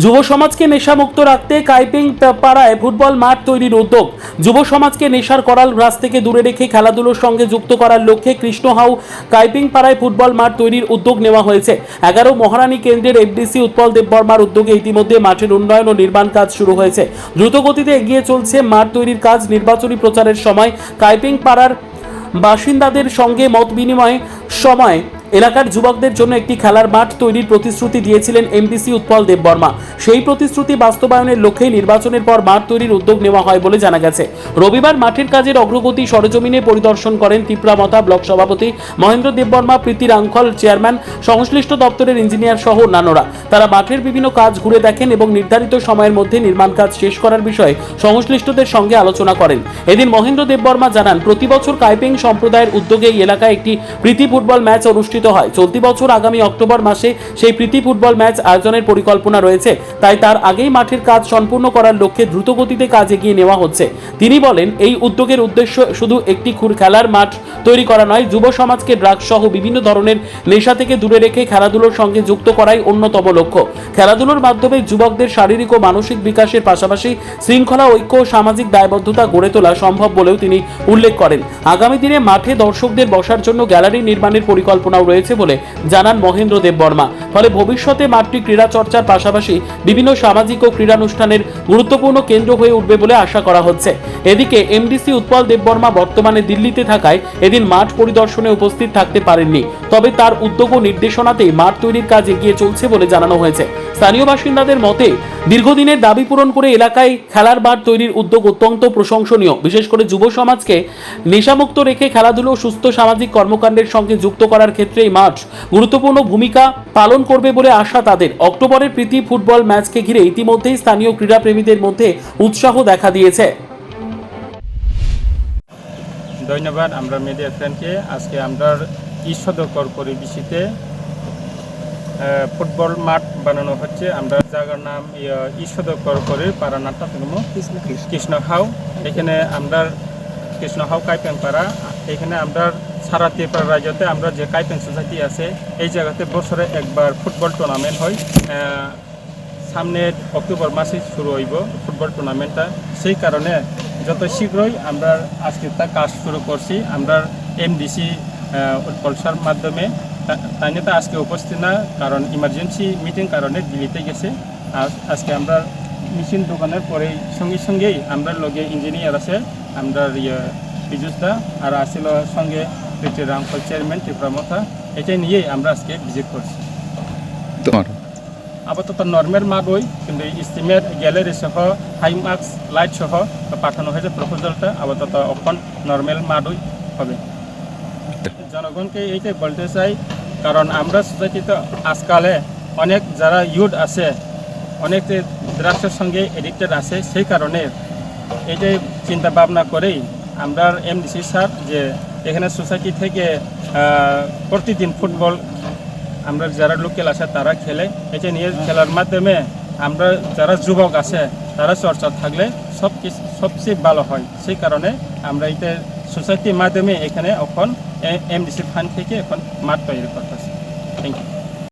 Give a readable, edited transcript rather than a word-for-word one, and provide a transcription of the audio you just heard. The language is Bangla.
যুব সমাজকে নেশামুক্ত রাখতে কাইপিং পাড়ায় ফুটবল মাঠ তৈরির উদ্যোগ। যুব সমাজকে নেশার করাল গ্রাস থেকে দূরে রেখে খেলাধুলোর সঙ্গে যুক্ত করার লক্ষ্যে কৃষ্ণহাউ কাইপিং পাড়ায় ফুটবল মাঠ তৈরির উদ্যোগ নেওয়া হয়েছে। 11 মহারানী কেন্দ্রের এফডিসি উৎপল দেববর্মার উদ্যোগে ইতিমধ্যে মাঠের উন্নয়ন ও নির্মাণ কাজ শুরু হয়েছে। দ্রুতগতিতে এগিয়ে চলছে মাঠ তৈরির কাজ। নির্বাচনী প্রচারের সময় কাইপিং পাড়ার বাসিন্দাদের সঙ্গে মত বিনিময় সময় এলাকার যুবকদের জন্য একটি খেলার মাঠ তৈরির প্রতিশ্রুতি দিয়েছিলেন এমডিসি উৎপল দেববর্মা। সেই প্রতিশ্রুতি বাস্তবায়নের লক্ষ্যে নির্বাচনের পর মাঠ তৈরির উদ্যোগ নেওয়া হয় বলে জানা গেছে। রবিবার মাঠের কাজের অগ্রগতি সরেজমিনে পরিদর্শন করেন ত্রিপুরামথা ব্লক সভাপতি মহেন্দ্র দেববর্মা, প্রীতি রাংখল চেয়ারম্যান, সংশ্লিষ্ট দপ্তরের ইঞ্জিনিয়ার সহ অন্যান্যরা। তারা মাঠের বিভিন্ন কাজ ঘুরে দেখেন এবং নির্ধারিত সময়ের মধ্যে নির্মাণ কাজ শেষ করার বিষয়ে সংশ্লিষ্টদের সঙ্গে আলোচনা করেন। এদিন মহেন্দ্র দেববর্মা জানান, প্রতি বছর কাইপিং সম্প্রদায়ের উদ্যোগে এই এলাকায় একটি প্রীতি ফুটবল ম্যাচ অনুষ্ঠিত হয়। চলতি বছর আগামী অক্টোবর মাসে সেই প্রীতি ফুটবল ম্যাচ আয়োজনের পরিকল্পনা রয়েছে। তাই তার আগেই মাঠের কাজ সম্পূর্ণ করার লক্ষ্যে দ্রুতগতিতে কাজ এগিয়ে নেওয়া হচ্ছে। তিনি বলেন, এই উদ্যোগের উদ্দেশ্য শুধু একটি খেলার মাঠ তৈরি করা নয়, যুব সমাজকে ড্রাগস সহ বিভিন্ন ধরনের নেশা থেকে দূরে রেখে খেলাধুলোর সঙ্গে যুক্ত করাই অন্যতম লক্ষ্য। খেলাধুলোর মাধ্যমে যুবকদের শারীরিক ও মানসিক বিকাশের পাশাপাশি শৃঙ্খলা, ঐক্য ও সামাজিক দায়বদ্ধতা গড়ে তোলা সম্ভব বলেও তিনি উল্লেখ করেন। আগামী দিনে মাঠে দর্শকদের বসার জন্য গ্যালারি নির্মাণের পরিকল্পনাও রয়েছে বলে জানান মহেন্দ্র দেববর্মা। ফলে ভবিষ্যতে মাঠটি ক্রীড়া চর্চার পাশাপাশি বিভিন্ন সামাজিক ও ক্রীড়ানুষ্ঠানের গুরুত্বপূর্ণ কেন্দ্র হয়ে উঠবে বলে আশা করা হচ্ছে। এদিকে এমডিসি উৎপল দেববর্মা বর্তমানে দিল্লিতে থাকায় এদিন মাঠ পরিদর্শনে উপস্থিত থাকতে পারেননি। তবে তার উদ্যোগ ও নির্দেশনাতেই মাঠ তৈরির কাজ এগিয়ে চলছে বলে জানানো হয়েছে। স্থানীয় বাসিন্দাদের মতে, দীর্ঘদিনের দাবি পূরণ করে এলাকায় খেলার মাঠ তৈরির উদ্যোগ অত্যন্ত প্রশংসনীয়। বিশেষ করে যুব সমাজকে নেশামুক্ত রেখে খেলাধুলো ও সুস্থ সামাজিক কর্মকাণ্ডের সঙ্গে যুক্ত করার ক্ষেত্রে এই মাঠ গুরুত্বপূর্ণ ভূমিকা পালন করবে বলে আশা তাদের। অক্টোবরের প্রীতি ফুটবল ম্যাচকে ঘিরে ইতিমধ্যেই স্থানীয় ক্রীড়াপ্রেমীদের মধ্যে উৎসাহ দেখা দিয়েছে। ধন্যবাদ আমরা মিডিয়া ফ্রেন্ডকে। আজকে আমরা ঈশ্বরকর পরিবেশিতে ফুটবল মাঠ বানানো হচ্ছে। আমরা জায়গার নাম ঈশ্বরকর করে পাড়া নাট্য কৃষ্ণহাউ। এখানে আমরা কৃষ্ণহাউ কাইপিং পাড়া, এখানে আমরা সারা ত্রিপুরা রাজ্যতে আমরা যে কাইপিং সোসাইটি আছে এই জায়গাতে বছরে একবার ফুটবল টুর্নামেন্ট হয়। সামনে অক্টোবর মাসে শুরু হইব ফুটবল টুর্নামেন্টটা। সেই কারণে যত শীঘ্রই আমরা আজকে তা কাজ শুরু করছি। আমরা এমডিসি উৎপল স্যার মাধ্যমে তাই তো আজকে উপস্থিত না, কারণ ইমার্জেন্সি মিটিং কারণে দিল্লিতে গেছে। আজকে আমরা মেশিন দোকানের পরে সঙ্গেই আমরা লগে ইঞ্জিনিয়ার আছে, আমরা পীযুষ দা আর আসছিল সঙ্গে প্রীতি রাংখল চেয়ারম্যান ত্রিপুরামথা। এটাই নিয়েই আমরা আজকে ভিজিট করছি। আপাতত নর্মাল মাঠ ওই, কিন্তু স্টিমের গ্যালারি সহ হাইমার্কস লাইট সহ পাঠানো হয়েছে প্রপোজালটা। আপাতত এখন নর্মাল মাঠ ওই হবে। জনগণকে এইটাই বলতে চাই, কারণ আমরা সোসাইটিতে আজকালে অনেক যারা ইউথ আছে, অনেক ড্রাগসের সঙ্গে এডিক্টেড আছে। সেই কারণে এইটাই চিন্তা ভাবনা করেই আমরা এমডিসি স্যার যে এখানে সোসাইটি থেকে প্রতিদিন ফুটবল আমরা যারা লোকাল আছে তারা খেলে। এটা নিয়ে খেলার মাধ্যমে আমরা যারা যুবক আছে তারা চর্চা থাকলে সবচেয়ে ভালো হয়। সেই কারণে আমরা এটা সোসাইটির মাধ্যমে এখানে এখন এমডিসি ফান্ড থেকে এখন মাঠ তৈরি করতেছি। Thank you.